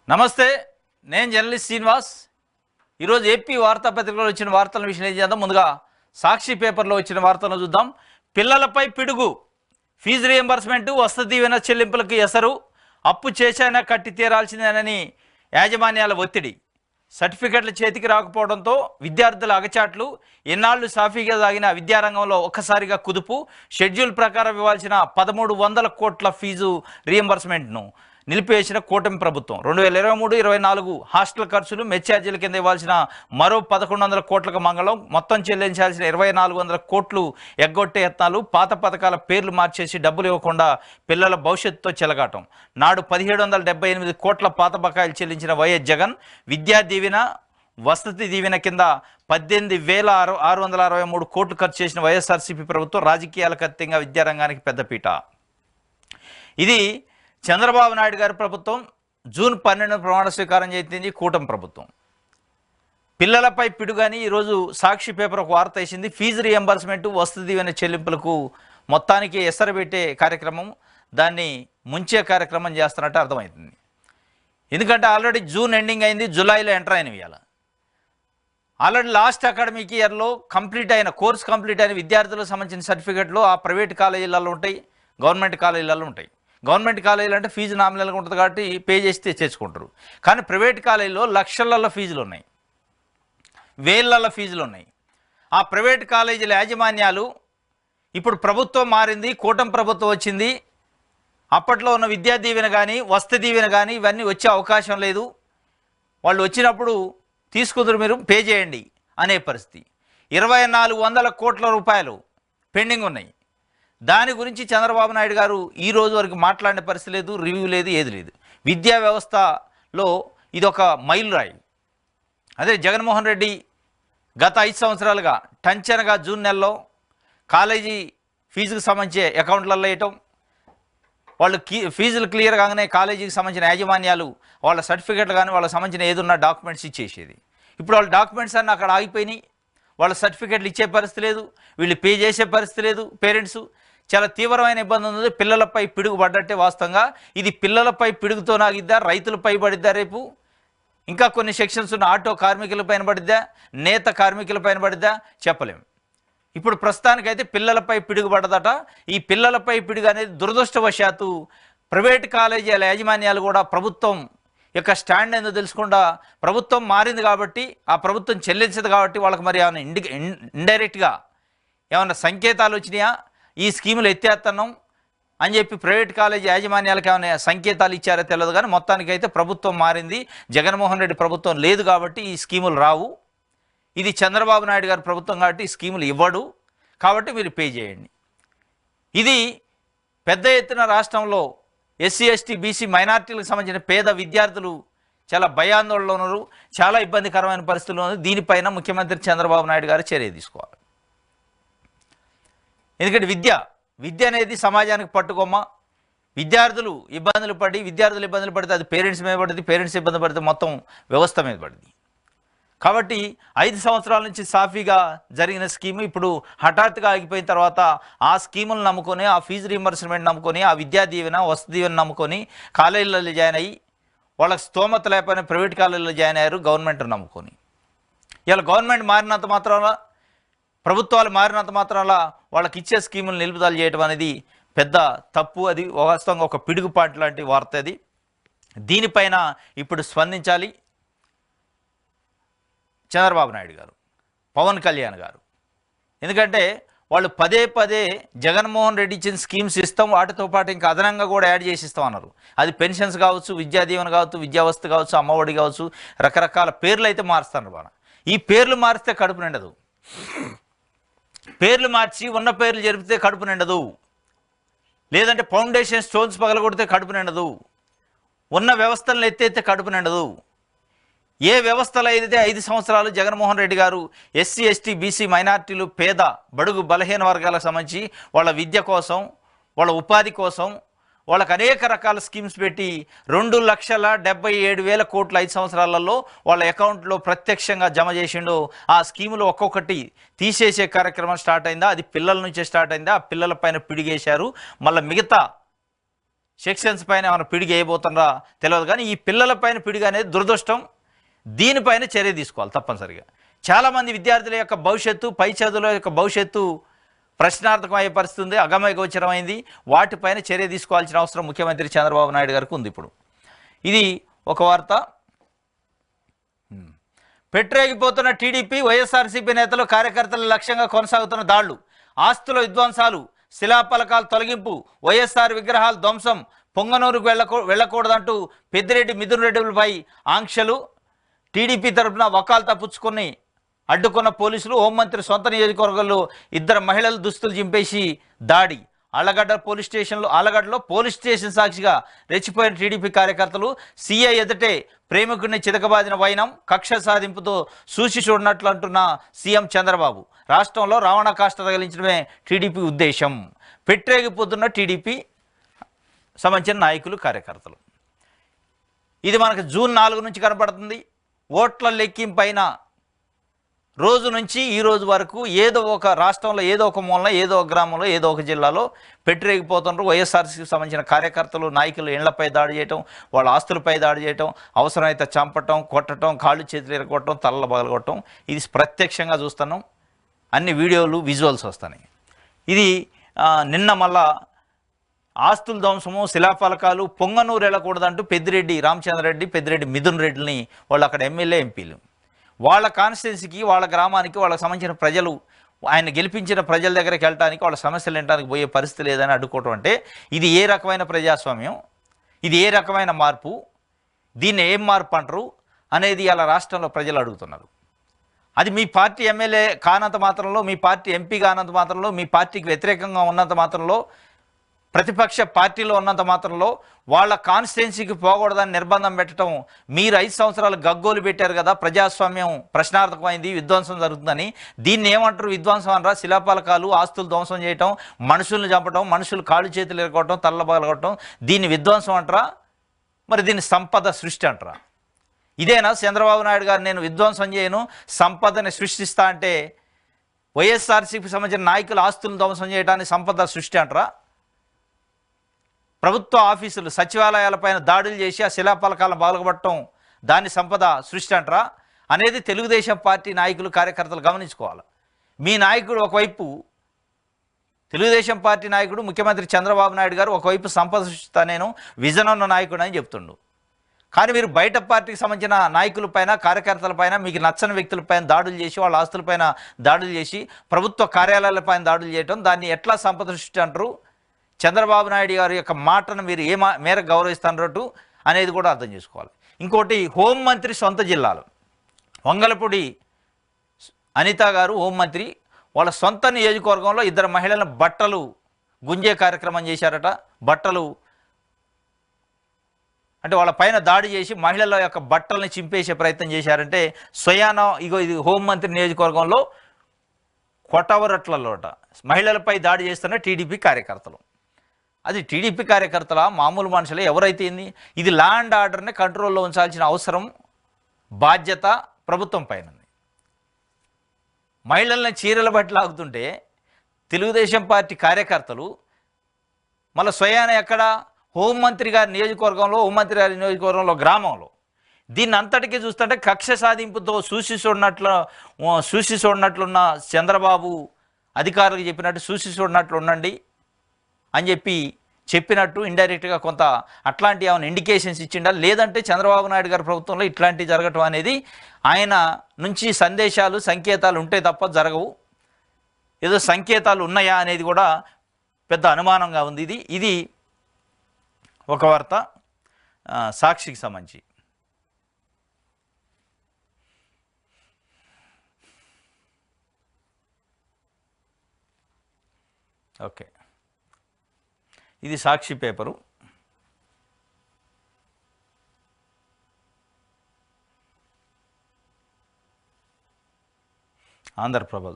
నమస్తే, నేను జర్నలిస్ట్ శ్రీనివాస్. ఈరోజు ఏపీ వార్తాపత్రికలో వచ్చిన వార్తలను విశ్లేషణ చేద్దాం. ముందుగా సాక్షి పేపర్లో వచ్చిన వార్తలను చూద్దాం. పిల్లలపై పిడుగు, ఫీజు రియంబర్స్మెంట్, వసతి దీవెన చెల్లింపులకు ఎసరు, అప్పు చేశానా కట్టి తీరాల్సిందేనని యాజమాన్యాల ఒత్తిడి, సర్టిఫికెట్ల చేతికి రాకపోవడంతో విద్యార్థుల అగచాట్లు, ఎన్నాళ్లు సాఫీగా సాగిన విద్యారంగంలో ఒక్కసారిగా కుదుపు, షెడ్యూల్ ప్రకారం ఇవ్వాల్సిన 1300 కోట్ల ఫీజు రియంబర్స్మెంట్ను నిలిపివేసిన కూటమి ప్రభుత్వం. 2023-24 హాస్టల్ ఖర్చులు, మెచ్చార్జీల కింద ఇవ్వాల్సిన మరో 1100 కోట్లకు మంగళం, మొత్తం చెల్లించాల్సిన 2400 కోట్లు ఎగ్గొట్టే యత్నాలు, పాత పథకాల పేర్లు మార్చేసి డబ్బులు ఇవ్వకుండా పిల్లల భవిష్యత్తుతో చెలగాటం. నాడు 1778 కోట్ల పాత బకాయిలు చెల్లించిన వైఎస్ జగన్ విద్యా దీవెన, వసతి దీవెన కింద 18,663 కోట్లు ఖర్చు చేసిన వైఎస్ఆర్సీపీ ప్రభుత్వం రాజకీయాలకు అతీతంగా విద్యారంగానికి పెద్దపీట. ఇది చంద్రబాబు నాయుడు గారి ప్రభుత్వం జూన్ 12 ప్రమాణ స్వీకారం చేసింది కూటమి ప్రభుత్వం. పిల్లలపై పిడుగని ఈరోజు సాక్షి పేపర్ ఒక వార్త వేసింది. ఫీజు రియంబర్స్మెంట్, వసతి దీవెన చెల్లింపులకు మొత్తానికి ఎసరబెట్టే కార్యక్రమం, దాన్ని ముంచే కార్యక్రమం చేస్తున్నట్టు అర్థమవుతుంది. ఎందుకంటే ఆల్రెడీ జూన్ ఎండింగ్ అయింది, జూలైలో ఎంటర్ అయినవి. ఇవాళ ఆల్రెడీ లాస్ట్ అకాడమిక్ ఇయర్లో కోర్స్ కంప్లీట్ అయిన విద్యార్థులకు సంబంధించిన సర్టిఫికెట్లు ఆ ప్రైవేట్ కాలేజీలలో ఉంటాయి, గవర్నమెంట్ కాలేజీలలో ఉంటాయి. గవర్నమెంట్ కాలేజీలు అంటే ఫీజు నామినల్గా ఉంటుంది కాబట్టి పే చేసి తెచ్చుకుంటారు. కానీ ప్రైవేట్ కాలేజీలో లక్షలలో ఫీజులు ఉన్నాయి, వేలల ఫీజులు ఉన్నాయి. ఆ ప్రైవేట్ కాలేజీల యాజమాన్యాలు ఇప్పుడు ప్రభుత్వం మారింది, కూటమి ప్రభుత్వం వచ్చింది, అప్పట్లో ఉన్న విద్యా దీవెన కానీ వసతి దీవెన కానీ ఇవన్నీ వచ్చే అవకాశం లేదు, వాళ్ళు వచ్చినప్పుడు తీసుకుందరు, మీరు పే చేయండి అనే పరిస్థితి. 2400 కోట్ల రూపాయలు పెండింగ్ ఉన్నాయి. దాని గురించి చంద్రబాబు నాయుడు గారు ఈ రోజు వరకు మాట్లాడిన పరిస్థితి లేదు, రివ్యూ లేదు, ఏది లేదు. విద్యా వ్యవస్థలో ఇది ఒక మైలురాయి. అదే జగన్మోహన్ రెడ్డి గత 5 సంవత్సరాలుగా టంచనగా జూన్ నెలలో కాలేజీ ఫీజుకు సంబంధించి అకౌంట్లలో వేయటం, వాళ్ళు ఫీజులు క్లియర్ కాగానే కాలేజీకి సంబంధించిన యాజమాన్యాలు వాళ్ళ సర్టిఫికెట్లు కానీ వాళ్ళకి సంబంధించిన ఏదున్న డాక్యుమెంట్స్ ఇచ్చేసేది. ఇప్పుడు వాళ్ళ డాక్యుమెంట్స్ అన్నీ అక్కడ ఆగిపోయినాయి, వాళ్ళ సర్టిఫికెట్లు ఇచ్చే పరిస్థితి లేదు, వీళ్ళు పే చేసే పరిస్థితి లేదు. పేరెంట్స్ చాలా తీవ్రమైన ఇబ్బంది ఉంది. పిల్లలపై పిడుగు పడ్డట్టే వాస్తవంగా. ఇది పిల్లలపై పిడుగుతో నాగిద్దా, రైతులపై పడిద్దా, రేపు ఇంకా కొన్ని సెక్షన్స్ ఉన్న ఆటో కార్మికులపైన పడిద్దా, నేత కార్మికులపైన పడిద్దా చెప్పలేము. ఇప్పుడు ప్రస్తుతానికైతే పిల్లలపై పిడుగు పడదట. ఈ పిల్లలపై పిడుగు అనేది దురదృష్టవశాత్తు ప్రైవేట్ కాలేజీల యాజమాన్యాలు కూడా ప్రభుత్వం యొక్క స్టాండ్ ఏందో తెలుసుకుండా, ప్రభుత్వం మారింది కాబట్టి, ఆ ప్రభుత్వం చెల్లించదు కాబట్టి వాళ్ళకి మరి ఏమైనా ఇండైరెక్ట్గా ఏమైనా సంకేతాలు వచ్చినాయా, ఈ స్కీములు ఎత్తేస్తున్నాం అని చెప్పి ప్రైవేట్ కాలేజీ యాజమాన్యాలకు ఏమైనా సంకేతాలు ఇచ్చారో తెలియదు. కానీ మొత్తానికైతే ప్రభుత్వం మారింది, జగన్మోహన్ రెడ్డి ప్రభుత్వం లేదు కాబట్టి ఈ స్కీములు రావు. ఇది చంద్రబాబు నాయుడు గారి ప్రభుత్వం కాబట్టి ఈ స్కీములు ఇవ్వడు, కాబట్టి మీరు పే చేయండి. ఇది పెద్ద ఎత్తున రాష్ట్రంలో ఎస్సీ, ఎస్టీ, బీసీ, మైనార్టీలకు సంబంధించిన పేద విద్యార్థులు చాలా భయాందోళనలో ఉన్నారు, చాలా ఇబ్బందికరమైన పరిస్థితుల్లో ఉన్నారు. దీనిపైన ముఖ్యమంత్రి చంద్రబాబు నాయుడు గారు చర్య తీసుకోవాలి. ఎందుకంటే విద్య అనేది సమాజానికి పట్టుకోమ్మ. విద్యార్థులు ఇబ్బందులు పడితే అది పేరెంట్స్ మీద పడుతుంది, పేరెంట్స్ ఇబ్బంది పడితే మొత్తం వ్యవస్థ మీద పడుతుంది. కాబట్టి 5 సంవత్సరాల నుంచి సాఫీగా జరిగిన స్కీము ఇప్పుడు హఠాత్తుగా ఆగిపోయిన తర్వాత ఆ స్కీములు నమ్ముకొని, ఆ ఫీజు రీంబర్స్మెంట్ నమ్ముకొని, ఆ విద్యా దీవెన వసతి దీవెన నమ్ముకొని కాలేజీలలో జాయిన్ అయ్యి, వాళ్ళకి స్తోమత లేకపోయినా ప్రైవేట్ కాలేజీలో జాయిన్ అయ్యారు గవర్నమెంట్ నమ్ముకొని. ఇలా గవర్నమెంట్ మారినంత మాత్రాన, ప్రభుత్వాలు మారినంత మాత్రాన వాళ్ళకి ఇచ్చే స్కీములు నిలుపుదల చేయడం అనేది పెద్ద తప్పు. అది వాస్తవంగా ఒక పిడుగుపాటు లాంటి వార్త. అది దీనిపైన ఇప్పుడు స్పందించాలి చంద్రబాబు నాయుడు గారు, పవన్ కళ్యాణ్ గారు. ఎందుకంటే వాళ్ళు పదే జగన్మోహన్ రెడ్డి ఇచ్చిన స్కీమ్స్ ఇస్తాం, వాటితో పాటు ఇంకా అదనంగా కూడా యాడ్ చేసి ఇస్తాం అన్నారు. అది పెన్షన్స్ కావచ్చు, విద్యా దీవెన కావచ్చు, విద్యావస్థ కావచ్చు, అమ్మఒడి కావచ్చు, రకరకాల పేర్లు అయితే మారుస్తున్నారు బాగా. ఈ పేర్లు మారిస్తే కడుపు నిండదు, పేర్లు మార్చి ఉన్న పేర్లు జరిపితే కడుపు నిండదు, లేదంటే ఫౌండేషన్ స్టోన్స్ పగలగొడితే కడుపు నిండదు, ఉన్న వ్యవస్థలను ఎత్తైతే కడుపు నిండదు. ఏ వ్యవస్థలో అయితే 5 సంవత్సరాలు జగన్మోహన్ రెడ్డి గారు ఎస్సీ, ఎస్టీ, బీసీ, మైనార్టీలు, పేద బడుగు బలహీన వర్గాలకు సంబంధించి వాళ్ళ విద్య కోసం, వాళ్ళ ఉపాధి కోసం వాళ్ళకి అనేక రకాల స్కీమ్స్ పెట్టి 2,77,000 కోట్లు 5 సంవత్సరాలలో వాళ్ళ అకౌంట్లో ప్రత్యక్షంగా జమ చేసిండు. ఆ స్కీములు ఒక్కొక్కటి తీసేసే కార్యక్రమం స్టార్ట్ అయిందా, అది పిల్లల నుంచే స్టార్ట్ అయిందా, ఆ పిల్లల పైన పిడిగేశారు. మళ్ళీ మిగతా సెక్షన్స్ పైన ఏమైనా పిడిగి వేయబోతున్నారా తెలియదు, కానీ ఈ పిల్లల పైన పిడిగి అనేది దురదృష్టం. దీనిపైన చర్య తీసుకోవాలి తప్పనిసరిగా. చాలామంది విద్యార్థుల యొక్క భవిష్యత్తు, పై చదువుల యొక్క భవిష్యత్తు ప్రశ్నార్థకం అయ్యే పరిస్థితి ఉంది, అగమ్య గోచరమైంది. వాటిపైన చర్య తీసుకోవాల్సిన అవసరం ముఖ్యమంత్రి చంద్రబాబు నాయుడు గారికి ఉంది. ఇప్పుడు ఇది ఒక వార్త. పెట్టరేగిపోతున్న టీడీపీ, వైఎస్ఆర్సీపీ నేతలు కార్యకర్తల లక్ష్యంగా కొనసాగుతున్న దాడులు, ఆస్తుల విధ్వంసాలు, శిలాఫలకాల తొలగింపు, వైఎస్ఆర్ విగ్రహాల ధ్వంసం, పొంగనూరుకు వెళ్ళకూడదంటూ పెద్దిరెడ్డి మిథున్ రెడ్డిలపై ఆంక్షలు, టీడీపీ తరఫున వకాల్తా పుచ్చుకొని అడ్డుకున్న పోలీసులు, హోంమంత్రి సొంత నియోజకవర్గంలో 2 మహిళలు దుస్తులు చింపేసి దాడి, ఆలగడ్డలో పోలీస్ స్టేషన్ సాక్షిగా రెచ్చిపోయిన టీడీపీ కార్యకర్తలు, సీఐ ఎదుటే ప్రేమికుడిని చితకబాదిన వైనం, కక్ష సాధింపుతో చూసి చూడనట్లు అంటున్న సీఎం చంద్రబాబు. రాష్ట్రంలో రావణ కాష్ట తగిలించడమే టీడీపీ ఉద్దేశం. పెట్టరేగిపోతున్న టీడీపీ సంబంధించిన నాయకులు, కార్యకర్తలు. ఇది మనకు జూన్ 4 నుంచి కనపడుతుంది. ఓట్ల లెక్కింపైన రోజు నుంచి ఈ రోజు వరకు ఏదో ఒక రాష్ట్రంలో, ఏదో ఒక మూలన, ఏదో ఒక గ్రామంలో, ఏదో ఒక జిల్లాలో పెట్టిరేగిపోతున్నారు. వైఎస్ఆర్సీకి సంబంధించిన కార్యకర్తలు, నాయకులు ఇళ్లపై దాడి చేయటం, వాళ్ళ ఆస్తులపై దాడి చేయటం, అవసరమైతే చంపటం, కొట్టడం, కాళ్ళు చేతులు ఎరగొట్టడం, తలలు పగలగొట్టడం. ఇది ప్రత్యక్షంగా చూస్తున్నాం. అన్ని వీడియోలు, విజువల్స్ వస్తున్నాయి. ఇది నిన్న మళ్ళా ఆస్తుల ధ్వంసము, శిలాఫలకాలు, పొంగనూరు వెళ్ళకూడదంటూ పెద్దిరెడ్డి రామచంద్రరెడ్డి, పెద్దిరెడ్డి మిథున్ రెడ్డిని వాళ్ళు అక్కడ ఎమ్మెల్యే, ఎంపీలు వాళ్ళ కాన్స్టిట్యున్సీకి, వాళ్ళ గ్రామానికి, వాళ్ళకి సంబంధించిన ప్రజలు, ఆయన గెలిపించిన ప్రజల దగ్గరికి వెళ్ళడానికి, వాళ్ళ సమస్యలు వినడానికి పోయే పరిస్థితి లేదని అడ్డుకోవటం అంటే ఇది ఏ రకమైన ప్రజాస్వామ్యం? ఇది ఏ రకమైన మార్పు? దీన్ని ఏం మార్పు అంటారు అనేది ఇలా రాష్ట్రంలో ప్రజలు అడుగుతున్నారు. అది మీ పార్టీ ఎమ్మెల్యే కానంత మాత్రంలో, మీ పార్టీ ఎంపీ కానంత మాత్రంలో, మీ పార్టీకి వ్యతిరేకంగా ఉన్నంత మాత్రంలో, ప్రతిపక్ష పార్టీలో ఉన్నంత మాత్రంలో వాళ్ళ కాన్స్టిట్యున్సీకి పోకూడదని నిర్బంధం పెట్టడం. మీరు 5 సంవత్సరాలు గగ్గోలు పెట్టారు కదా, ప్రజాస్వామ్యం ప్రశ్నార్థకమైంది, విధ్వంసం జరుగుతుందని. దీన్ని ఏమంటారు? విధ్వంసం అనరా? శిలాఫలకాలు, ఆస్తులు ధ్వంసం చేయటం, మనుషులను చంపడం, మనుషులు కాళ్ళు చేతులు ఎరగొట్టడం, తల్లబగలగొట్టడం, దీన్ని విధ్వంసం అంటారా? మరి దీన్ని సంపద సృష్టి అంటారా? ఇదేనా చంద్రబాబు నాయుడు గారు నేను విధ్వంసం చేయను, సంపదని సృష్టిస్తా అంటే వైఎస్ఆర్సీకి సంబంధించిన నాయకుల ఆస్తులను ధ్వంసం చేయడానికి సంపద సృష్టి అంటారా? ప్రభుత్వ ఆఫీసులు, సచివాలయాలపైన దాడులు చేసి ఆ శిలాఫలకాలను బాగుపడటం, దాన్ని సంపద సృష్టి అంటారా అనేది తెలుగుదేశం పార్టీ నాయకులు, కార్యకర్తలు గమనించుకోవాలి. మీ నాయకుడు ఒకవైపు, తెలుగుదేశం పార్టీ నాయకుడు ముఖ్యమంత్రి చంద్రబాబు నాయుడు గారు ఒకవైపు సంపద సృష్టిస్తా, నేను విజన్ ఉన్న నాయకుడు అని చెప్తుండు. కానీ మీరు బయట పార్టీకి సంబంధించిన నాయకులపైన, కార్యకర్తలపైన, మీకు నచ్చని వ్యక్తులపైన దాడులు చేసి, వాళ్ళ ఆస్తులపైన దాడులు చేసి, ప్రభుత్వ కార్యాలయాలపైన దాడులు చేయడం, దాన్ని ఎట్లా సంపద సృష్టి అంటారు? చంద్రబాబు నాయుడు గారి యొక్క మాటను మీరు ఏ మేరకు గౌరవిస్తున్నట్టు అనేది కూడా అర్థం చేసుకోవాలి. ఇంకోటి, హోంమంత్రి సొంత జిల్లాలు, వంగలపూడి అనిత గారు హోంమంత్రి, వాళ్ళ సొంత నియోజకవర్గంలో 2 మహిళలను బట్టలు గుంజే కార్యక్రమం చేశారట. బట్టలు అంటే వాళ్ళ పైన దాడి చేసి మహిళల యొక్క బట్టల్ని చింపేసే ప్రయత్నం చేశారంటే స్వయాన ఇది హోంమంత్రి నియోజకవర్గంలో కొట్టవరట్లలోట మహిళలపై దాడి చేస్తున్న టీడీపీ కార్యకర్తలు. అది టీడీపీ కార్యకర్తల, మామూలు మనుషులే, ఎవరైతే ఇది లా అండ్ ఆర్డర్ని కంట్రోల్లో ఉంచాల్సిన అవసరం, బాధ్యత ప్రభుత్వం పైన ఉంది. మహిళల్ని చీరల బట్టి లాగుతుంటే తెలుగుదేశం పార్టీ కార్యకర్తలు మళ్ళీ స్వయాన ఎక్కడ, హోంమంత్రి గారి నియోజకవర్గంలో, హోంమంత్రి గారి నియోజకవర్గంలో గ్రామంలో. దీన్ని అంతటికీ చూస్తుంటే కక్ష సాధింపుతో చూసి చూడనట్లున్న చంద్రబాబు అధికారులకు చెప్పినట్టు చూసి చూడనట్లు ఉండండి అని చెప్పినట్టు ఇండైరెక్ట్గా కొంత అట్లాంటి ఏమైనా ఇండికేషన్స్ ఇచ్చిండా? లేదంటే చంద్రబాబు నాయుడు గారి ప్రభుత్వంలో ఇట్లాంటివి జరగటం అనేది ఆయన నుంచి సందేశాలు, సంకేతాలు ఉంటే తప్ప జరగవు. ఏదో సంకేతాలు ఉన్నాయా అనేది కూడా పెద్ద అనుమానంగా ఉంది. ఇది ఒక వార్త సాక్షికి సంబంధించి. ఓకే, ఇది సాక్షి పేపరు. ఆంధ్రప్రభ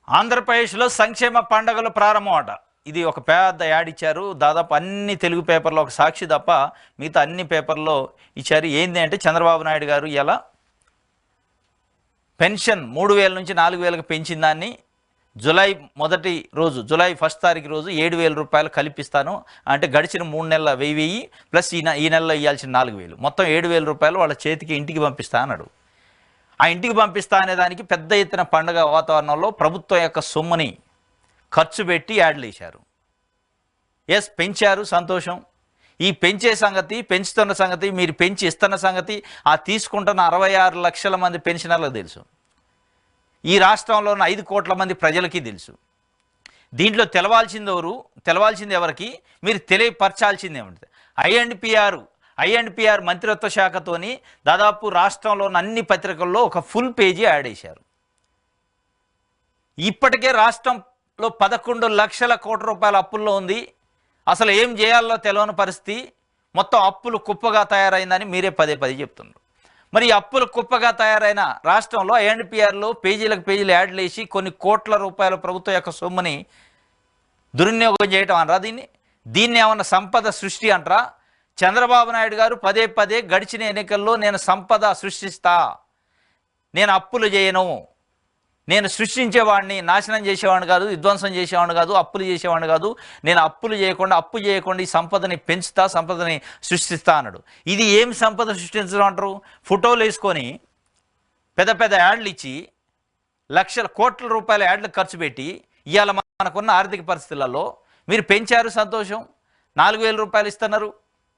ఆంధ్రప్రదేశ్లో సంక్షేమ పండుగలు ప్రారంభం అట. ఇది ఒక పెద్ద యాడ్ ఇచ్చారు. దాదాపు అన్ని తెలుగు పేపర్లో, ఒక సాక్షి తప్ప మిగతా అన్ని పేపర్లో ఇచ్చారు. ఏంది అంటే చంద్రబాబు నాయుడు గారు ఇలా పెన్షన్ 3000 నుంచి 4000కి పెంచిన దాన్ని జూలై మొదటి రోజు, జూలై 1 తారీఖు రోజు 7,000 రూపాయలు కల్పిస్తాను అంటే గడిచిన 3 నెలల 1,000 ప్లస్ ఈ నెలలో ఇవ్వాల్సిన 4,000 మొత్తం 7,000 రూపాయలు వాళ్ళ చేతికి ఇంటికి పంపిస్తా అన్నాడు. ఆ ఇంటికి పంపిస్తా అనే దానికి పెద్ద ఎత్తున పండుగ వాతావరణంలో ప్రభుత్వం యొక్క సొమ్ముని ఖర్చు పెట్టి యాడ్లు వేశారు. ఎస్, పెంచారు, సంతోషం. ఈ పెంచే సంగతి, పెంచుతున్న సంగతి, మీరు పెంచి ఇస్తున్న సంగతి ఆ తీసుకుంటున్న 66 లక్షల మంది పెన్షనర్లకు తెలుసు. ఈ రాష్ట్రంలో ఉన్న 5 కోట్ల మంది ప్రజలకి తెలుసు. దీంట్లో తెలవాల్సింది ఎవరికి, మీరు తెలియపరచాల్సింది ఏమిటి? ఐఎండ్పిఆర్ మంత్రిత్వ శాఖతోని దాదాపు రాష్ట్రంలో ఉన్న అన్ని పత్రికల్లో ఒక ఫుల్ పేజీ యాడ్ చేశారు. ఇప్పటికే రాష్ట్రంలో 11 లక్షల కోట్ల రూపాయల అప్పుల్లో ఉంది. అసలు ఏం చేయాలో తెలియని పరిస్థితి, మొత్తం అప్పులు కుప్పగా తయారైందని మీరే పదే చెప్తున్నారు. మరి ఈ అప్పులు కుప్పగా తయారైన రాష్ట్రంలో ఐఎండ్పిఆర్లో పేజీలకు పేజీలు యాడ్లు వేసి కొన్ని కోట్ల రూపాయల ప్రభుత్వం యొక్క సొమ్ముని దుర్వినియోగం చేయటం అనరా? దీన్ని ఏమన్నా సంపద సృష్టి అంటారా? చంద్రబాబు నాయుడు గారు పదే గడిచిన ఎన్నికల్లో నేను సంపద సృష్టిస్తా, నేను అప్పులు చేయను, నేను సృష్టించేవాడిని, నాశనం చేసేవాడిని కాదు, విధ్వంసం చేసేవాడిని కాదు, అప్పులు చేసేవాడిని కాదు, నేను అప్పు చేయకుండా ఈ సంపదని పెంచుతా, సంపదని సృష్టిస్తా అన్నాడు. ఇది ఏం సంపద సృష్టించడం అంటారు? ఫోటోలు వేసుకొని పెద్ద యాడ్లు ఇచ్చి లక్షల కోట్ల రూపాయల యాడ్లు ఖర్చు పెట్టి ఇవాళ మనకున్న ఆర్థిక పరిస్థితులలో మీరు పెంచారు, సంతోషం, 4,000 రూపాయలు ఇస్తున్నారు,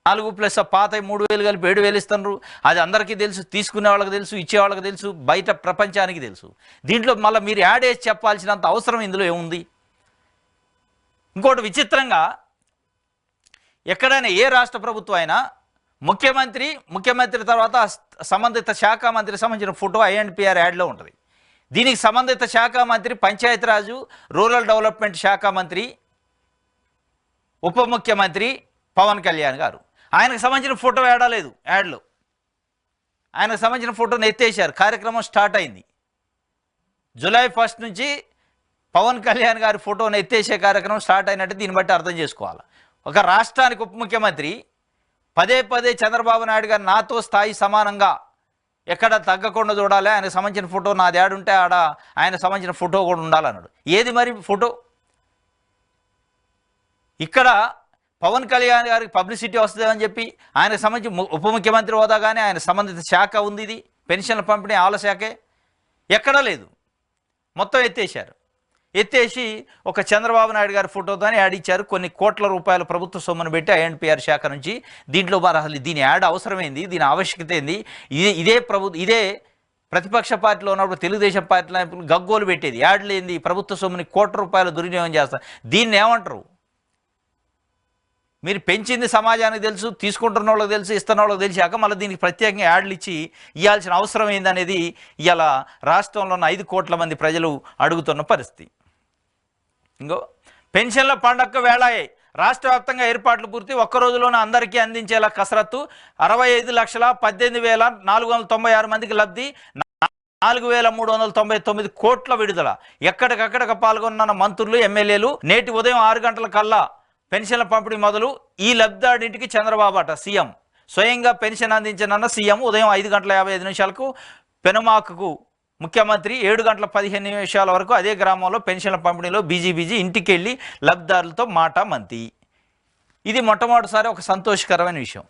4 ప్లస్ పాత 3,000 కలిపి 7,000 ఇస్తున్నారు. అది అందరికీ తెలుసు, తీసుకునే వాళ్ళకి తెలుసు, ఇచ్చే వాళ్ళకి తెలుసు, బయట ప్రపంచానికి తెలుసు. దీంట్లో మళ్ళీ మీరు యాడ్ వేసి చెప్పాల్సినంత అవసరం ఇందులో ఏముంది? ఇంకోటి విచిత్రంగా, ఎక్కడైనా ఏ రాష్ట్ర ప్రభుత్వం అయినా ముఖ్యమంత్రి తర్వాత సంబంధిత శాఖ మంత్రికి సంబంధించిన ఫోటో ఐఎండ్పిఆర్ యాడ్లో ఉంటుంది. దీనికి సంబంధిత శాఖ మంత్రి పంచాయతీరాజు రూరల్ డెవలప్మెంట్ శాఖ మంత్రి ఉప ముఖ్యమంత్రి పవన్ కళ్యాణ్ గారు, ఆయనకు సంబంధించిన ఫోటో వేయలేదు యాడ్లో. ఆయనకు సంబంధించిన ఫోటోని ఎత్తేసారు. కార్యక్రమం స్టార్ట్ అయింది. జూలై 1 నుంచి పవన్ కళ్యాణ్ గారి ఫోటోని ఎత్తేసే కార్యక్రమం స్టార్ట్ అయినట్టు దీన్ని బట్టి అర్థం చేసుకోవాలి. ఒక రాష్ట్రానికి ఉప ముఖ్యమంత్రి పదే చంద్రబాబు నాయుడు గారు నాతో స్థాయి సమానంగా ఎక్కడ తగ్గకుండా చూడాలి, ఆయనకు సంబంధించిన ఫోటో నాది యాడ్ ఉంటే ఆడ ఆయన సంబంధించిన ఫోటో కూడా ఉండాలన్నాడు. ఏది మరి ఫోటో? ఇక్కడ పవన్ కళ్యాణ్ గారికి పబ్లిసిటీ వస్తుందని చెప్పి ఆయనకు సంబంధించి ఉప ముఖ్యమంత్రి హోదా కానీ ఆయన సంబంధిత శాఖ ఉంది, ఇది పెన్షన్ల పంపిణీ ఆల శాఖే, ఎక్కడా లేదు. మొత్తం ఎత్తేసి ఒక చంద్రబాబు నాయుడు గారి ఫోటోతోనే యాడ్ ఇచ్చారు. కొన్ని కోట్ల రూపాయల ప్రభుత్వ సొమ్మును పెట్టి ఐఎండ్పిఆర్ శాఖ నుంచి. దీంట్లో మరి అసలు దీని యాడ్ అవసరమైంది, దీని ఆవశ్యకత ఏంది? ఇదే ప్రతిపక్ష పార్టీలో ఉన్నప్పుడు తెలుగుదేశం పార్టీలో గగ్గోలు పెట్టేది, యాడ్లు ఏంది, ప్రభుత్వ సొమ్ముని కోట్ల రూపాయలు దుర్వినియోగం చేస్తారు, దీన్ని ఏమంటారు? మీరు పెంచింది సమాజానికి తెలుసు, తీసుకుంటున్న వాళ్ళకి తెలుసు, ఇస్తున్న వాళ్ళకి తెలిసాక మళ్ళీ దీనికి ప్రత్యేకంగా యాడ్లు ఇచ్చి ఇవ్వాల్సిన అవసరం ఏందనేది ఇవాళ రాష్ట్రంలో ఉన్న 5 కోట్ల మంది ప్రజలు అడుగుతున్న పరిస్థితి. ఇంకో పెన్షన్ల పండగ వేళాయే రాష్ట్ర వ్యాప్తంగా ఏర్పాట్లు పూర్తి, ఒక్క రోజులోనే అందరికీ అందించేలా కసరత్తు, 65,18,496 మందికి లబ్ధి, 4,399 కోట్ల విడుదల, ఎక్కడికక్కడ పాల్గొన్న మంత్రులు, ఎమ్మెల్యేలు. నేటి ఉదయం 6 గంటల కల్లా పెన్షన్ల పంపిణీ మొదలు. ఈ లబ్ధిదారుడింటికి చంద్రబాబు అట సీఎం స్వయంగా పెన్షన్ అందించనున్న సీఎం ఉదయం 5:55 పెనుమాకకు ముఖ్యమంత్రి 7:15 వరకు అదే గ్రామంలో పెన్షన్ల పంపిణీలో బిజీ ఇంటికి వెళ్ళి లబ్ధిదారులతో మాట మంతి. ఇది మొట్టమొదటిసారి ఒక సంతోషకరమైన విషయం.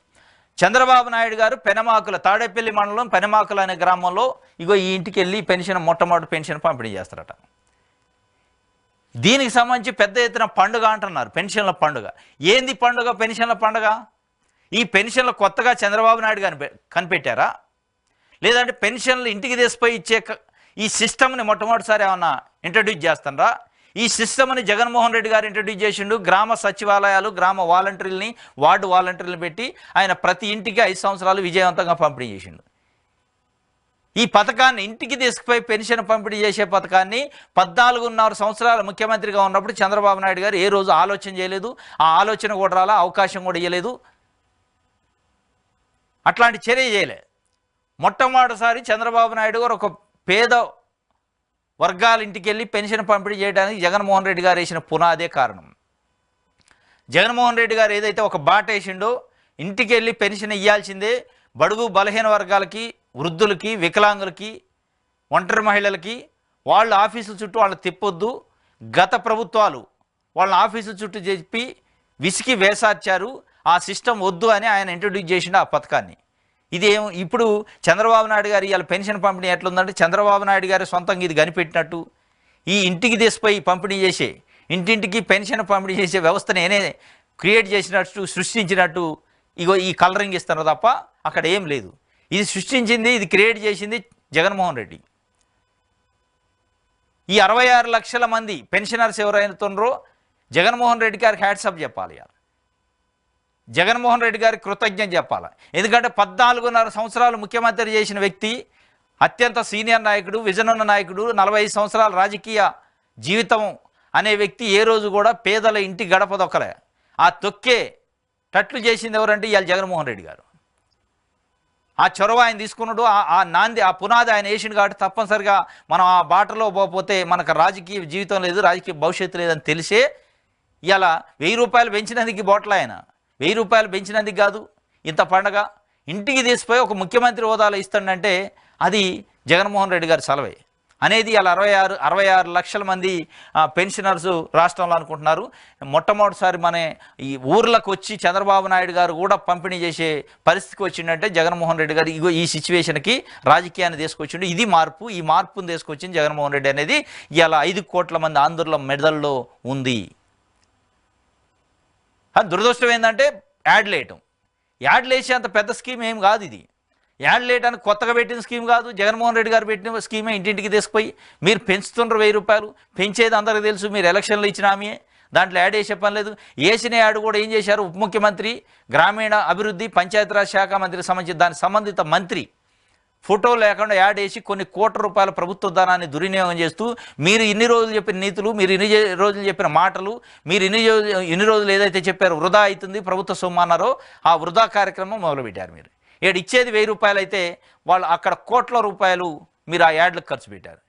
చంద్రబాబు నాయుడు గారు పెనమాకుల తాడేపల్లి మండలం పెనమాకుల అనే గ్రామంలో ఈ ఇంటికి వెళ్ళి మొట్టమొదటి పెన్షన్ పంపిణీ చేస్తారట. దీనికి సంబంధించి పెద్ద ఎత్తున పండుగ అంటున్నారు, పెన్షన్ల పండుగ. ఏంది పండుగ? పెన్షన్ల పండుగ. ఈ పెన్షన్లు కొత్తగా చంద్రబాబు నాయుడు గారు కనిపెట్టారా, లేదంటే పెన్షన్లు ఇంటికి తీసిపోయి ఇచ్చే ఈ సిస్టమ్ని మొట్టమొదటిసారి ఏమన్నా ఇంట్రడ్యూస్ చేస్తారా? ఈ సిస్టమ్ని జగన్మోహన్ రెడ్డి గారు ఇంట్రడ్యూస్ చేసిండు. గ్రామ సచివాలయాలు, గ్రామ వాలంటీర్లని, వార్డు వాలంటీర్లను పెట్టి ఆయన ప్రతి ఇంటికి 5 సంవత్సరాలు విజయవంతంగా పంపిణీ చేసిండు. ఈ పథకాన్ని ఇంటికి తీసుకుపోయి పెన్షన్ పంపిణీ చేసే పథకాన్ని 14.5 సంవత్సరాలు ముఖ్యమంత్రిగా ఉన్నప్పుడు చంద్రబాబు నాయుడు గారు ఏ రోజు ఆలోచన చేయలేదు. ఆ ఆలోచన కూడా రాలా, అవకాశం కూడా ఇవ్వలేదు, అట్లాంటి చర్య చేయలే. మొట్టమొదటిసారి చంద్రబాబు నాయుడు గారు ఒక పేద వర్గాల ఇంటికి వెళ్ళి పెన్షన్ పంపిణీ చేయడానికి జగన్మోహన్ రెడ్డి గారు వేసిన పునాదే కారణం. జగన్మోహన్ రెడ్డి గారు ఏదైతే ఒక బాట వేసిండో, ఇంటికి వెళ్ళి పెన్షన్ ఇవ్వాల్సిందే, బడుగు బలహీన వర్గాలకి, వృద్ధులకి, వికలాంగులకి, ఒంటరి మహిళలకి, వాళ్ళు ఆఫీసుల చుట్టూ వాళ్ళు తిప్పొద్దు, గత ప్రభుత్వాలు వాళ్ళ ఆఫీసు చుట్టూ చెప్పి విసికి వేసార్చారు. ఆ సిస్టమ్ వద్దు అని ఆయన ఇంట్రొడ్యూస్ చేసిన ఆ పథకాన్ని. ఇప్పుడు చంద్రబాబు నాయుడు గారు ఇవాళ పెన్షన్ పంపిణీ ఎట్లుందంటే చంద్రబాబు నాయుడు గారు సొంతంగా ఇది కనిపెట్టినట్టు ఈ ఇంటికి తీసిపోయి పంపిణీ చేసే ఇంటింటికి పెన్షన్ పంపిణీ చేసే వ్యవస్థ నేనే క్రియేట్ చేసినట్టు సృష్టించినట్టు ఇగో ఈ కలరింగ్ ఇస్తారు తప్ప అక్కడ ఏం లేదు. ఇది సృష్టించింది, ఇది క్రియేట్ చేసింది జగన్మోహన్ రెడ్డి. ఈ 66 లక్షల మంది పెన్షనర్స్ ఎవరైతున్నారో జగన్మోహన్ రెడ్డి గారికి హ్యాట్సప్ చెప్పాలి. జగన్మోహన్ రెడ్డి గారికి కృతజ్ఞత చెప్పాలి. ఎందుకంటే 14.5 సంవత్సరాలు ముఖ్యమంత్రి చేసిన వ్యక్తి, అత్యంత సీనియర్ నాయకుడు, విజన్ ఉన్న నాయకుడు, 45 సంవత్సరాల రాజకీయ జీవితం అనే వ్యక్తి ఏ రోజు కూడా పేదల ఇంటి గడప దొక్కలే. ఆ తొక్కే టట్లు చేసింది ఎవరంటే ఇవాళ జగన్మోహన్ రెడ్డి గారు. ఆ చొరవ ఆయన తీసుకున్నాడు, ఆ నాంది, ఆ పునాది ఆయన వేసిండు. కాబట్టి తప్పనిసరిగా మనం ఆ బాటలో పోతే మనకు రాజకీయ జీవితం లేదు, రాజకీయ భవిష్యత్తు లేదని తెలిసే ఇలా 1000 రూపాయలు పెంచినందుకు బోట్ల ఆయన 1000 రూపాయలు పెంచినందుకు కాదు ఇంత పండగ. ఇంటికి తీసిపోయి ఒక ముఖ్యమంత్రి హోదాలో ఇస్తాడంటే అది జగన్మోహన్ రెడ్డి గారి సలవే అనేది ఇలా 66 లక్షల మంది పెన్షనర్స్ రాష్ట్రంలో అనుకుంటున్నారు. మొట్టమొదటిసారి మన ఈ ఊర్లకు వచ్చి చంద్రబాబు నాయుడు గారు కూడా పంపిణీ చేసే పరిస్థితికి వచ్చిందంటే జగన్మోహన్ రెడ్డి గారు ఇగో ఈ సిచ్యువేషన్కి రాజకీయాన్ని తీసుకొచ్చిండు. ఇది మార్పు. ఈ మార్పును తీసుకొచ్చింది జగన్మోహన్ రెడ్డి అనేది ఇలా 5 కోట్ల మంది ఆంధ్రుల మెదల్లో ఉంది. దురదృష్టం ఏంటంటే యాడ్లు వేసే అంత పెద్ద స్కీమ్ ఏం కాదు ఇది. యాడ్లు వేయడానికి కొత్తగా పెట్టిన స్కీమ్ కాదు, జగన్మోహన్ రెడ్డి గారు పెట్టిన స్కీమే. ఇంటింటికి తీసుకుపోయి మీరు పెంచుతుండ్రు 1000 రూపాయలు, పెంచేది అందరికీ తెలుసు. మీరు ఎలక్షన్లు ఇచ్చిన ఆమె దాంట్లో యాడ్ వేసే పని లేదు. వేసిన యాడ్ కూడా ఏం చేశారు, ఉప ముఖ్యమంత్రి, గ్రామీణ అభివృద్ధి, పంచాయతీరాజ్ శాఖ మంత్రికి సంబంధించి దానికి సంబంధిత మంత్రి ఫోటో లేకుండా యాడ్ వేసి కొన్ని కోట్ల రూపాయల ప్రభుత్వ ధనాన్ని దుర్వినియోగం చేస్తూ మీరు ఇన్ని రోజులు చెప్పిన నీతులు, మీరు ఇన్ని రోజులు చెప్పిన మాటలు, మీరు ఇన్ని రోజులు ఏదైతే చెప్పారో వృధా అవుతుంది, ప్రభుత్వ సొమ్ము అన్నారో ఆ వృధా కార్యక్రమం మొదలుపెట్టారు. మీరు ఇచ్చేది 1000 రూపాయలు అయితే వాళ్ళు అక్కడ కోట్ల రూపాయలు మీరు ఆ యాడ్లకు ఖర్చు పెట్టారు.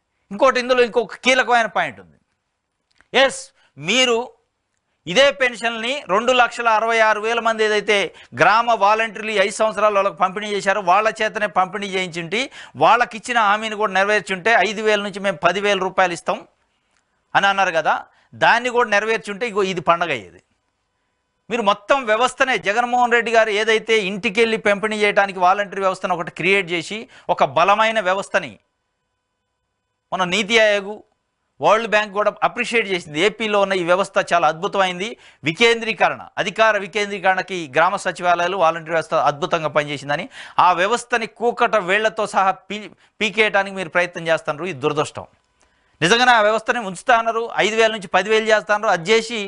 ఇందులో ఇంకొక కీలకమైన పాయింట్ ఉంది. మీరు ఇదే పెన్షన్ని 2,66,000 మంది ఏదైతే గ్రామ వాలంటీర్లు 5 సంవత్సరాలు వాళ్ళకి పంపిణీ చేశారో వాళ్ళ చేతనే పంపిణీ చేయించుంటే వాళ్ళకి ఇచ్చిన హామీని కూడా నెరవేర్చుంటే 5,000 నుంచి మేము 10,000 రూపాయలు ఇస్తాం అని అన్నారు కదా, దాన్ని కూడా నెరవేర్చుంటే ఇగో ఇది పండగ అయ్యేది. మీరు మొత్తం వ్యవస్థనే జగన్మోహన్ రెడ్డి గారు ఏదైతే ఇంటికి వెళ్ళి పంపిణీ చేయడానికి వాలంటీర్ వ్యవస్థను ఒకటి క్రియేట్ చేసి ఒక బలమైన వ్యవస్థని మన నీతి ఆయోగ్, వరల్డ్ బ్యాంక్ కూడా అప్రిషియేట్ చేసింది. ఏపీలో ఉన్న ఈ వ్యవస్థ చాలా అద్భుతమైంది. వికేంద్రీకరణ, అధికార వికేంద్రీకరణకి గ్రామ సచివాలయాలు, వాలంటీర్ వ్యవస్థ అద్భుతంగా పనిచేసిందని ఆ వ్యవస్థని కూకట వేళ్లతో సహా పీకేయడానికి మీరు ప్రయత్నం చేస్తున్నారు. ఇది దురదృష్టం. నిజంగానే ఆ వ్యవస్థని ఉంచుతా అన్నారు, 5,000 నుంచి 10,000 చేస్తున్నారు. అది చేసి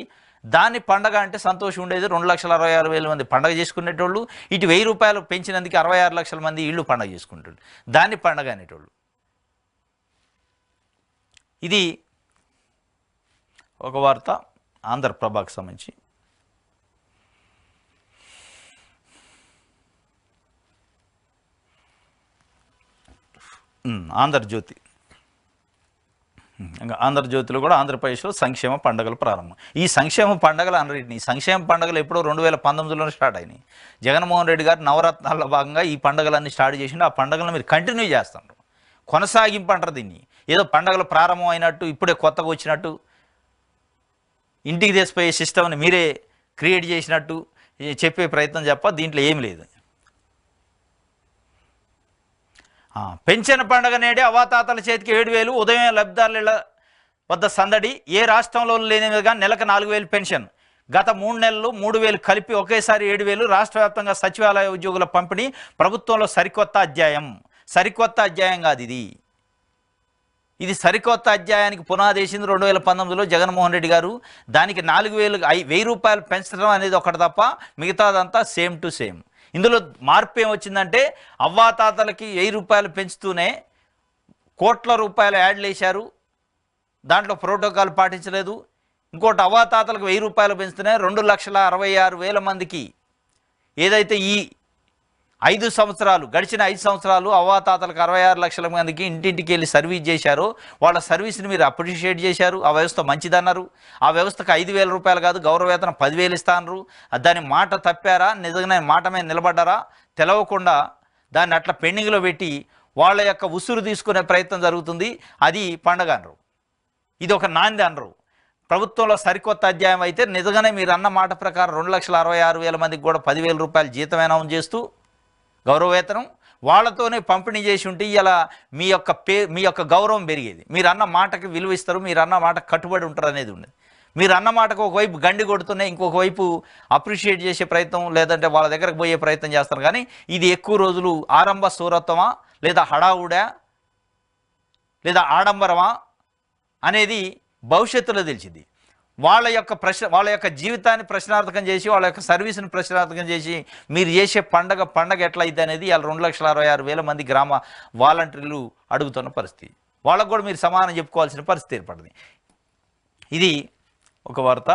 దాన్ని పండగ అంటే సంతోషం ఉండేది. 2,66,000 మంది పండగ చేసుకునేటోళ్ళు, ఇటు 1000 రూపాయలు పెంచినందుకు 66 లక్షల మంది ఇళ్ళు పండగ చేసుకుంటారు. దాన్ని పండగ అనేటోళ్ళు. ఇది ఒక వార్త ఆంధ్రప్రభకు సంబంధించి. ఆంధ్రజ్యోతి, ఇంకా ఆంధ్రజ్యోతిలో కూడా ఆంధ్రప్రదేశ్లో సంక్షేమ పండుగలు ప్రారంభం. ఈ సంక్షేమ పండుగలు అన్నిటిని, సంక్షేమ పండుగలు ఎప్పుడో 2019లోనే స్టార్ట్ అయినాయి. జగన్మోహన్ రెడ్డి గారు నవరత్నాల్లో భాగంగా ఈ పండుగలన్నీ స్టార్ట్ చేసిండు. ఆ పండుగలను మీరు కంటిన్యూ చేస్తున్నారు, కొనసాగింపు అంటారు దీన్ని. ఏదో పండుగలు ప్రారంభం అయినట్టు, ఇప్పుడే కొత్తగా వచ్చినట్టు, ఇంటికి తీసిపోయే సిస్టమ్ని మీరే క్రియేట్ చేసినట్టు చెప్పే ప్రయత్నం దీంట్లో ఏం లేదు. పెన్షన్ పండుగ నేడే అవాతాతల చేతికి 7,000, ఉదయం లబ్ధిదారుల వద్ద సందడి. ఏ రాష్ట్రంలో లేని విధంగా నెలకు 4,000 పెన్షన్. గత 3 నెలలు 3,000 కలిపి ఒకేసారి 7,000. రాష్ట్ర వ్యాప్తంగా సచివాలయ ఉద్యోగుల పంపిణీ ప్రభుత్వంలో సరికొత్త అధ్యాయం. సరికొత్త అధ్యాయం కాదు ఇది సరికొత్త అధ్యాయానికి పునాది వేసింది 2019లో జగన్మోహన్ రెడ్డి గారు. దానికి 4,000 రూపాయలు పెంచడం అనేది ఒకటి తప్ప మిగతాదంతా సేమ్ టు సేమ్. ఇందులో మార్పు ఏమొచ్చిందంటే అవ్వాతాతలకి 1000 రూపాయలు పెంచుతూనే కోట్ల రూపాయలు యాడ్లు వేశారు, దాంట్లో ప్రోటోకాల్ పాటించలేదు. ఇంకోటి అవ్వాతాతలకు 1000 రూపాయలు పెంచుతూనే 2,66,000 మందికి ఏదైతే ఈ 5 సంవత్సరాలు గడిచిన 5 సంవత్సరాలు అవ్వాతాతలకు 66 లక్షల మందికి ఇంటింటికి వెళ్ళి సర్వీస్ చేశారు. వాళ్ళ సర్వీస్ని మీరు అప్రిషియేట్ చేశారు. ఆ వ్యవస్థ మంచిదన్నారు. ఆ వ్యవస్థకు 5,000 రూపాయలు కాదు, గౌరవవేతనం 10,000 ఇస్తాన్నారు. దాని మాట తప్పారా, నిజంగా మాట మీద నిలబడ్డారా తెలవకుండా దాన్ని అట్లా పెండింగ్లో పెట్టి వాళ్ళ యొక్క ఉసురు తీసుకునే ప్రయత్నం జరుగుతుంది. అది పండగ అనరు, ఇది ఒక నాంది అనరు. ప్రభుత్వంలో సరికొత్త అధ్యాయం అయితే నిజంగానే మీరు అన్న మాట ప్రకారం 2,66,000 మందికి కూడా 10,000 రూపాయలు జీతం అనౌన్స్ చేస్తూ గౌరవవేతనం వాళ్ళతోనే పంపిణీ చేసి ఉంటే ఇలా మీ యొక్క గౌరవం పెరిగేది. మీరు అన్న మాటకి విలువ ఇస్తారు, మీరు అన్న మాట కట్టుబడి ఉంటారు అనేది ఉండేది. మీరు అన్న మాటకు ఒకవైపు గండి కొడుతున్నాయి, ఇంకొక వైపు అప్రిషియేట్ చేసే ప్రయత్నం లేదంటే వాళ్ళ దగ్గరకు పోయే ప్రయత్నం చేస్తారు. కానీ ఇది ఎక్కువ రోజులు ఆరంభ సూరత్వమా లేదా హడావుడా లేదా ఆడంబరమా అనేది భవిష్యత్తులో తెలిసింది. వాళ్ళ యొక్క జీవితాన్ని ప్రశ్నార్థకం చేసి వాళ్ళ యొక్క సర్వీస్ని ప్రశ్నార్థకం చేసి మీరు చేసే పండగ ఎట్లయితే అనేది ఇలా 2,66,000 మంది గ్రామ వాలంటీర్లు అడుగుతున్న పరిస్థితి. వాళ్ళకు కూడా మీరు సమానం చెప్పుకోవాల్సిన పరిస్థితి ఏర్పడింది. ఇది ఒక వార్త.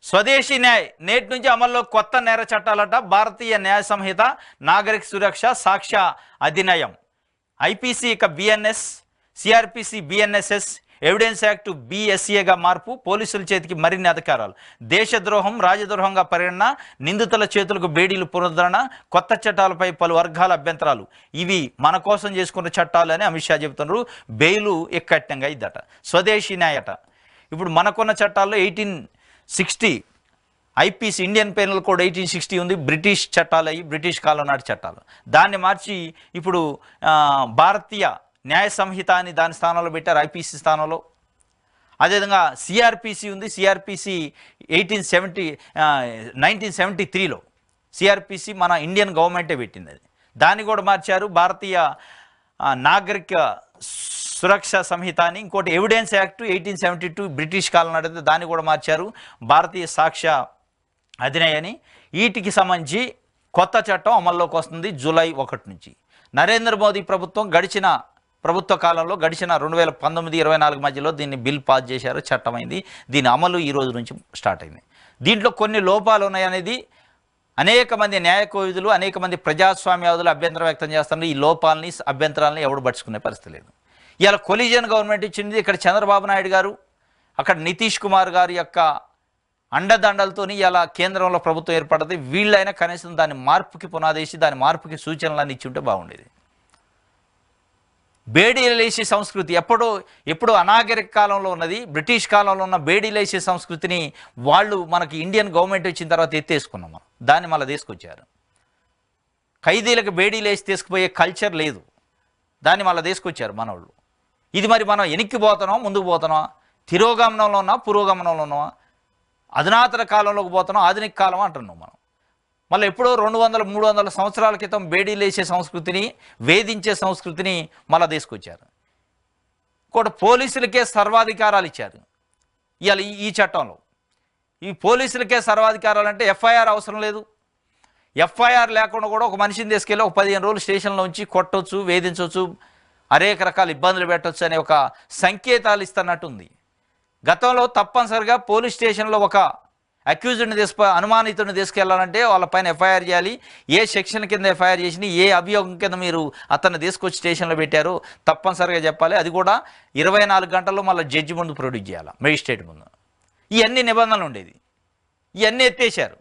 స్వదేశీ న్యాయ్ నేటి నుంచి అమల్లో కొత్త నేర చట్టాలట. భారతీయ న్యాయ సంహిత, నాగరిక సురక్ష, సాక్ష్య అధినియం, ఐపీసీ ఇక BNS, CrPC BNSS, evidence act బిఎస్ఏగా మార్పు, పోలీసుల చేతికి మరిన్ని అధికారాలు, దేశద్రోహం రాజద్రోహంగా పరిగణన, నిందితుల చేతులకు బేడీలు పునరుద్ధరణ, కొత్త చట్టాలపై పలు వర్గాల అభ్యంతరాలు. ఇవి మన కోసం చేసుకున్న చట్టాలు అని అమిత్ షా చెబుతున్నారు. బెయిలు ఎక్కట్టంగా ఇద్దట. స్వదేశీ న్యాయట. ఇప్పుడు మనకున్న చట్టాల్లో 1860 ఐపీసీ ఇండియన్ పెనల్ కోడ్ 1860 ఉంది. బ్రిటిష్ చట్టాలు అయ్యి బ్రిటిష్ కాలం నాటి చట్టాలు. దాన్ని మార్చి ఇప్పుడు భారతీయ న్యాయ సంహిత అని దాని స్థానంలో పెట్టారు, ఐపీసీ స్థానంలో. అదేవిధంగా సిఆర్పిసి ఉంది. సిఆర్పిసి 1973లో సిఆర్పిసి మన ఇండియన్ గవర్నమెంటే పెట్టింది. అది దాన్ని కూడా మార్చారు. భారతీయ నాగరిక సురక్ష సంహిత అని, ఇంకోటి ఎవిడెన్స్ యాక్ట్ 1872 బ్రిటిష్ కాలం నాటితే దాన్ని కూడా మార్చారు. భారతీయ సాక్ష్య అధినియని. వీటికి సంబంధించి కొత్త చట్టం అమల్లోకి వస్తుంది జూలై 1 నుంచి. నరేంద్ర మోదీ ప్రభుత్వం గడిచిన ప్రభుత్వ కాలంలో గడిచిన 2019-24 మధ్యలో దీన్ని బిల్ పాస్ చేశారు, చట్టమైంది. దీని అమలు ఈ రోజు నుంచి స్టార్ట్ అయింది. దీంట్లో కొన్ని లోపాలు ఉన్నాయనేది అనేక మంది న్యాయ కోవిదులు, అనేక మంది ప్రజాస్వామ్యవాదులు అభ్యంతరం వ్యక్తం చేస్తున్నారు. ఈ లోపాలని అభ్యంతరాలని ఎవడు పట్టుకునే పరిస్థితి లేదు. ఇలా కొలిజియన్ గవర్నమెంట్ ఇచ్చింది. ఇక్కడ చంద్రబాబు నాయుడు గారు, అక్కడ నితీష్ కుమార్ గారి యొక్క అండదండలతోని ఇలా కేంద్రంలో ప్రభుత్వం ఏర్పడుతుంది. వీళ్ళైనా కనీసం దాని మార్పుకి పునాదేసి దాని మార్పుకి సూచనలన్నీ ఇచ్చి ఉంటే బాగుండేది. బేడీలేసే సంస్కృతి ఎప్పుడో అనాగరిక కాలంలో ఉన్నది. బ్రిటిష్ కాలంలో ఉన్న బేడీలేసే సంస్కృతిని వాళ్ళు మనకి ఇండియన్ గవర్నమెంట్ వచ్చిన తర్వాత ఎత్తేసుకున్నాం. మనం దాన్ని మళ్ళీ తీసుకొచ్చారు. ఖైదీలకు బేడీలేసి తీసుకుపోయే కల్చర్ లేదు, దాన్ని మళ్ళీ తీసుకొచ్చారు మనోళ్ళు. ఇది మరి మనం వెనక్కి పోతున్నాం, ముందుకు పోతున్నాం, తిరోగమనంలో ఉన్నా పురోగమనంలో ఉన్నావా, అధునాతన కాలంలోకి పోతున్నాం, ఆధునిక కాలం అంటున్నాం మనం. మళ్ళీ ఎప్పుడో 200-300 సంవత్సరాల క్రితం బేడీలేసే సంస్కృతిని, వేధించే సంస్కృతిని మళ్ళీ తీసుకొచ్చారు. ఇంకోటి పోలీసులకే సర్వాధికారాలు ఇచ్చారు ఇవాళ ఈ చట్టంలో. ఈ పోలీసులకే సర్వాధికారాలు అంటే ఎఫ్ఐఆర్ అవసరం లేదు. ఎఫ్ఐఆర్ లేకుండా కూడా ఒక మనిషిని తీసుకెళ్ళి ఒక 15 రోజులు స్టేషన్లో ఉంచి కొట్టవచ్చు, వేధించవచ్చు, అనేక రకాల ఇబ్బందులు పెట్టవచ్చు అనే ఒక సంకేతాలు ఇస్తున్నట్టుంది. గతంలో తప్పనిసరిగా పోలీస్ స్టేషన్లో ఒక అక్యూజ్డ్ని అనుమానితుడిని తీసుకెళ్లాలంటే వాళ్ళపైన ఎఫ్ఐఆర్ చేయాలి. ఏ సెక్షన్ కింద ఎఫ్ఐఆర్ చేసి ఏ అభియోగం కింద మీరు అతన్ని తీసుకొచ్చి స్టేషన్లో పెట్టారో తప్పనిసరిగా చెప్పాలి. అది కూడా 24 గంటల్లో మళ్ళీ జడ్జి ముందు ప్రొడ్యూస్ చేయాలి, మెజిస్ట్రేట్ ముందు. ఇవన్నీ నిబంధనలు ఉండేది, ఇవన్నీ ఎత్తేసారు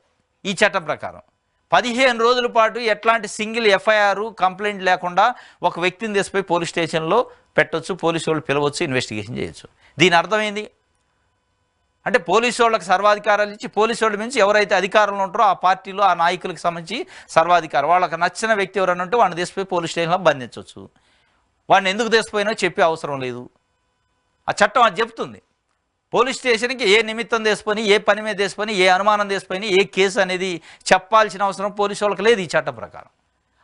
ఈ చట్టం ప్రకారం. 15 రోజుల పాటు ఎట్లాంటి సింగిల్ ఎఫ్ఐఆర్ కంప్లైంట్ లేకుండా ఒక వ్యక్తిని తీసుకుపోయి పోలీస్ స్టేషన్లో పెట్టవచ్చు, పోలీసు వాళ్ళు పిలవచ్చు, ఇన్వెస్టిగేషన్ చేయొచ్చు. దీని అర్థమైంది అంటే పోలీసు వాళ్ళకి సర్వాధికారాలు ఇచ్చి పోలీసు వాళ్ళ నుంచి ఎవరైతే అధికారంలో ఉంటారో ఆ పార్టీలో ఆ నాయకులకు సంబంధించి సర్వాధికారం, వాళ్ళకి నచ్చిన వ్యక్తి ఎవరైనా ఉంటే వాడిని తీసుకుపోయి పోలీస్ స్టేషన్లో బంధించవచ్చు. వాడిని ఎందుకు తీసుకుపోయినో చెప్పే అవసరం లేదు. ఆ చట్టం అది చెప్తుంది. పోలీస్ స్టేషన్కి ఏ నిమిత్తం తీసుకొని, ఏ పని మీద తీసుకొని, ఏ అనుమానం తీసుకొని, ఏ కేసు అనేది చెప్పాల్సిన అవసరం పోలీసు వాళ్ళకి లేదు ఈ చట్టం ప్రకారం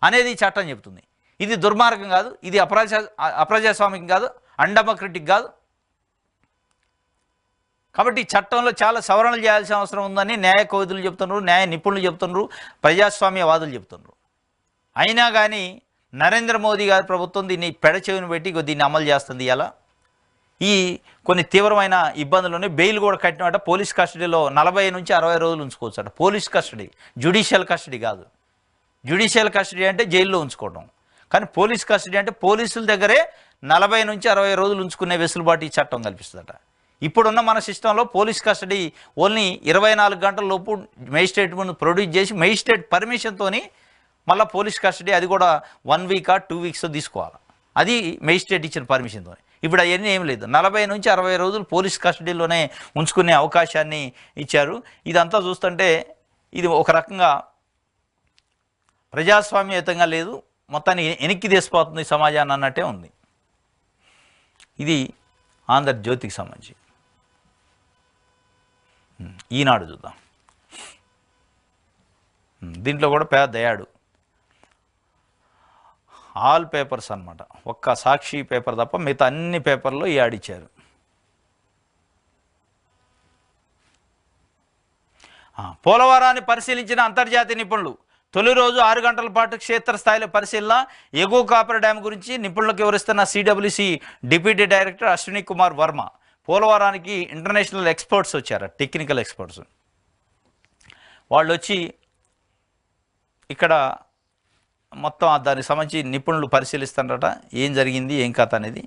అనేది ఈ చట్టం చెప్తుంది. ఇది దుర్మార్గం కాదు, ఇది అప్రజాస్వామికం కాదు, అన్డెమోక్రటిక్ కాదు. కాబట్టి ఈ చట్టంలో చాలా సవరణలు చేయాల్సిన అవసరం ఉందని న్యాయ కోవిదులు చెప్తున్నారు, న్యాయ నిపుణులు చెప్తున్నారు, ప్రజాస్వామ్యవాదులు చెప్తున్నారు. అయినా కానీ నరేంద్ర మోదీ గారి ప్రభుత్వం దీన్ని పెడచెవిని పెట్టి దీన్ని అమలు చేస్తుంది. ఇలా ఈ కొన్ని తీవ్రమైన ఇబ్బందులు బెయిల్ కూడా కట్టినమాట. పోలీస్ కస్టడీలో 40 నుంచి 60 రోజులు ఉంచుకోవచ్చు అట. పోలీస్ కస్టడీ, జ్యుడిషియల్ కస్టడీ కాదు. జ్యుడిషియల్ కస్టడీ అంటే జైల్లో ఉంచుకోవడం, కానీ పోలీస్ కస్టడీ అంటే పోలీసుల దగ్గరే 40 నుంచి 60 రోజులు ఉంచుకునే వెసులుబాటు ఈ చట్టం కల్పిస్తుందట. ఇప్పుడున్న మన సిస్టంలో పోలీస్ కస్టడీ ఓన్లీ 24 గంటల లోపు మెజిస్ట్రేట్ ముందు ప్రొడ్యూస్ చేసి మెజిస్ట్రేట్ పర్మిషన్తో మళ్ళీ పోలీస్ కస్టడీ, అది కూడా 1 వీక్ 2 వీక్స్ తీసుకోవాలి. అది మెజిస్ట్రేట్ ఇచ్చిన పర్మిషన్తో. ఇప్పుడు అవన్నీ ఏం లేదు, 40 నుంచి 60 రోజులు పోలీస్ కస్టడీలోనే ఉంచుకునే అవకాశాన్ని ఇచ్చారు. ఇదంతా చూస్తుంటే ఇది ఒక రకంగా ప్రజాస్వామ్యయుతంగా లేదు, మొత్తాన్ని వెనక్కి తీసిపోతుంది సమాజాన్ని అన్నట్టే ఉంది. ఇది ఆంధ్రజ్యోతికి సంబంధించి. ఈనాడు చూద్దాం. దీంట్లో కూడా పెద్ద యాడు, ఆల్ పేపర్స్ అన్నమాట, ఒక్క సాక్షి పేపర్ తప్ప మిగతా అన్ని పేపర్లో ఈ యాడ్ ఇచ్చారు. పోలవరాన్ని పరిశీలించిన అంతర్జాతీయ నిపుణులు, తొలి రోజు 6 గంటల పాటు క్షేత్రస్థాయిలో పరిశీలన, ఎగువ కాపర్ డ్యామ్ గురించి నిపుణులకు వివరిస్తున్న CWC deputy director Ashwini Kumar Verma. పోలవరానికి ఇంటర్నేషనల్ ఎక్స్పర్ట్స్ వచ్చారు, టెక్నికల్ ఎక్స్పర్ట్స్. వాళ్ళు వచ్చి ఇక్కడ మొత్తం దానికి సంబంధించి నిపుణులు పరిశీలిస్తారట, ఏం జరిగింది ఏం కథ అనేది.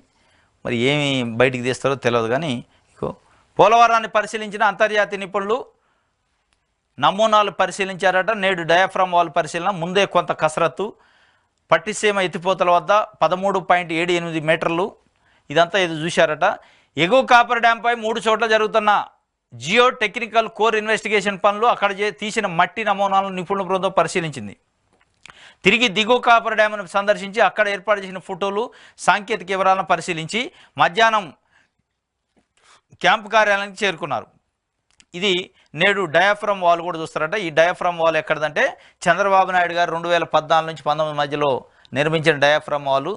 మరి ఏమి బయటికి తీస్తారో తెలియదు. కానీ పోలవరాన్ని పరిశీలించిన అంతర్జాతీయ నిపుణులు నమూనాలు పరిశీలించారట. నేడు డయాఫ్రామ్ వాల్ పరిశీలన, ముందే కొంత కసరత్తు. పట్టిసీమ ఎత్తిపోతల వద్ద 13.78 మీటర్లు, ఇదంతా ఇది చూశారట. ఎగువ కాపర్ డ్యాంపై 3 చోట్ల జరుగుతున్న జియో టెక్నికల్ కోర్ ఇన్వెస్టిగేషన్ పనులు, అక్కడ తీసిన మట్టి నమూనాలను నిపుణుల బృందం పరిశీలించింది. తిరిగి దిగువ కాపర్ డ్యామ్ను సందర్శించి అక్కడ ఏర్పాటు చేసిన ఫోటోలు, సాంకేతిక వివరాలను పరిశీలించి మధ్యాహ్నం క్యాంపు కార్యాలయానికి చేరుకున్నారు. ఇది నేడు డయాఫ్రామ్ వాల్ కూడా చూస్తారట. ఈ డయాఫ్రామ్ వాల్ ఎక్కడదంటే చంద్రబాబు నాయుడు గారు 2014 నుంచి 19 మధ్యలో నిర్మించిన డయాఫ్రామ్ వాల్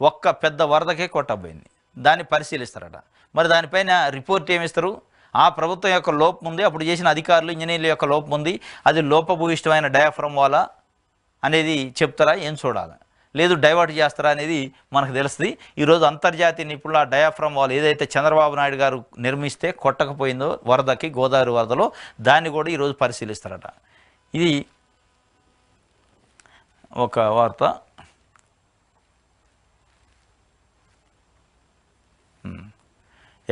ఒక్క పెద్ద వరదకే కొట్టబోయింది. దాన్ని పరిశీలిస్తారట. మరి దానిపైన రిపోర్ట్ ఏమిస్తారు? ఆ ప్రభుత్వం యొక్క లోపం ఉంది, అప్పుడు చేసిన అధికారులు ఇంజనీర్ల యొక్క లోపం ఉంది, అది లోపభూయిష్టమైన డయాఫ్రామ్ వాలా అనేది చెప్తారా, ఏం చూడాలి, లేదు డైవర్ట్ చేస్తారా అనేది మనకు తెలుస్తుంది. ఈరోజు అంతర్జాతీయ నిపుణుల డయాఫ్రామ్ వాల్ ఏదైతే చంద్రబాబు నాయుడు గారు నిర్మిస్తే కొట్టకపోయిందో వరదకి, గోదావరి వరదలో, దాన్ని కూడా ఈరోజు పరిశీలిస్తారట. ఇది ఒక వార్త.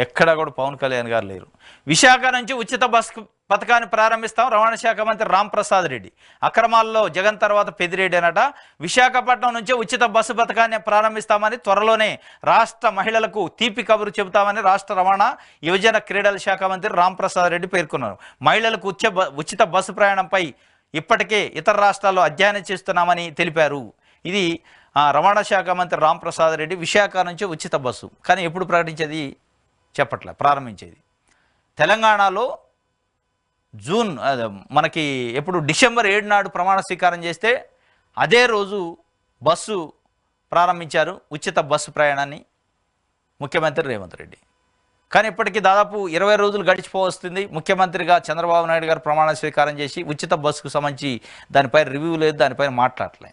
ఎక్కడా కూడా పవన్ కళ్యాణ్ గారు లేరు. విశాఖ నుంచి ఉచిత బస్సు పథకాన్ని ప్రారంభిస్తాం, రవాణా శాఖ మంత్రి రాంప్రసాద్ రెడ్డి. అక్రమాల్లో జగన్ తర్వాత పెద్దిరెడ్డి అనట. విశాఖపట్నం నుంచే ఉచిత బస్సు పథకాన్ని ప్రారంభిస్తామని, త్వరలోనే రాష్ట్ర మహిళలకు తీపి కబురు చెబుతామని రాష్ట్ర రవాణా యువజన క్రీడల శాఖ మంత్రి రాంప్రసాద్ రెడ్డి పేర్కొన్నారు. మహిళలకు ఉచిత బస్సు ప్రయాణంపై ఇప్పటికే ఇతర రాష్ట్రాల్లో అధ్యయనం చేస్తున్నామని తెలిపారు. ఇది రవాణా శాఖ మంత్రి రాంప్రసాద్ రెడ్డి. విశాఖ నుంచి ఉచిత బస్సు, కానీ ఎప్పుడు ప్రకటించేది చెప్పట్లే, ప్రారంభించేది తెలంగాణలో జూన్, మనకి ఎప్పుడు డిసెంబర్ 7 నాడు ప్రమాణ స్వీకారం చేస్తే అదే రోజు బస్సు ప్రారంభించారు, ఉచిత బస్సు ప్రయాణాన్ని ముఖ్యమంత్రి రేవంత్ రెడ్డి. కానీ ఇప్పటికీ దాదాపు 20 రోజులు గడిచిపోవస్తుంది. ముఖ్యమంత్రిగా చంద్రబాబు నాయుడు గారు ప్రమాణ స్వీకారం చేసి ఉచిత బస్సుకు సంబంధించి దానిపై రివ్యూ లేదు, దానిపైన మాట్లాడలే.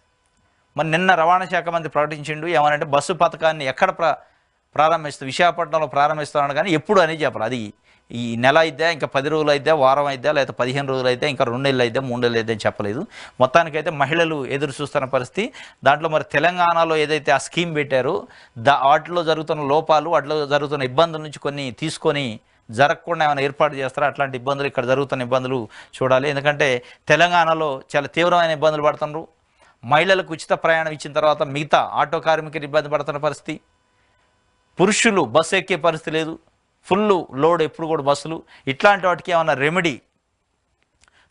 మరి నిన్న రవాణా శాఖ మంత్రి ప్రకటించిండు, ఏమనంటే బస్సు పథకాన్ని ఎక్కడ ప్రారంభిస్తూ, విశాఖపట్నంలో ప్రారంభిస్తున్నాడు, కానీ ఎప్పుడు అనేది చెప్పాలి. అది ఈ నెల అయితే, ఇంకా 10 రోజులు అయితే, వారం అయితే, లేకపోతే 15 రోజులు అయితే, ఇంకా 2 నెలలు అయితే, 3 నెలలు అయితే అని చెప్పలేదు. మొత్తానికైతే మహిళలు ఎదురు చూస్తున్న పరిస్థితి. దాంట్లో మరి తెలంగాణలో ఏదైతే ఆ స్కీమ్ పెట్టారో వాటిలో జరుగుతున్న లోపాలు, వాటిలో జరుగుతున్న ఇబ్బందుల నుంచి కొన్ని తీసుకొని జరగకుండా ఏమైనా ఏర్పాటు చేస్తారా, అట్లాంటి ఇబ్బందులు, ఇక్కడ జరుగుతున్న ఇబ్బందులు చూడాలి. ఎందుకంటే తెలంగాణలో చాలా తీవ్రమైన ఇబ్బందులు పడుతున్నారు. మహిళలకు ఉచిత ప్రయాణం ఇచ్చిన తర్వాత మిగతా ఆటో కార్మికులు ఇబ్బంది పడుతున్న పరిస్థితి, పురుషులు బస్సు ఎక్కే పరిస్థితి లేదు, ఫుల్ లోడ్ ఎప్పుడు కూడా బస్సులు. ఇట్లాంటి వాటికి ఏమన్నా రెమెడీ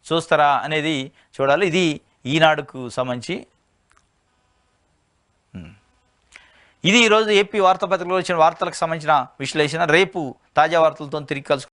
చూస్తారా అనేది చూడాలి. ఇది ఈనాడుకు సంబంధించి. ఇది ఈరోజు ఏపీ వార్తాపత్రికలో వచ్చిన వార్తలకు సంబంధించిన విశ్లేషణ. రేపు తాజా వార్తలతో తిరిగి కలుసుకుంటాం.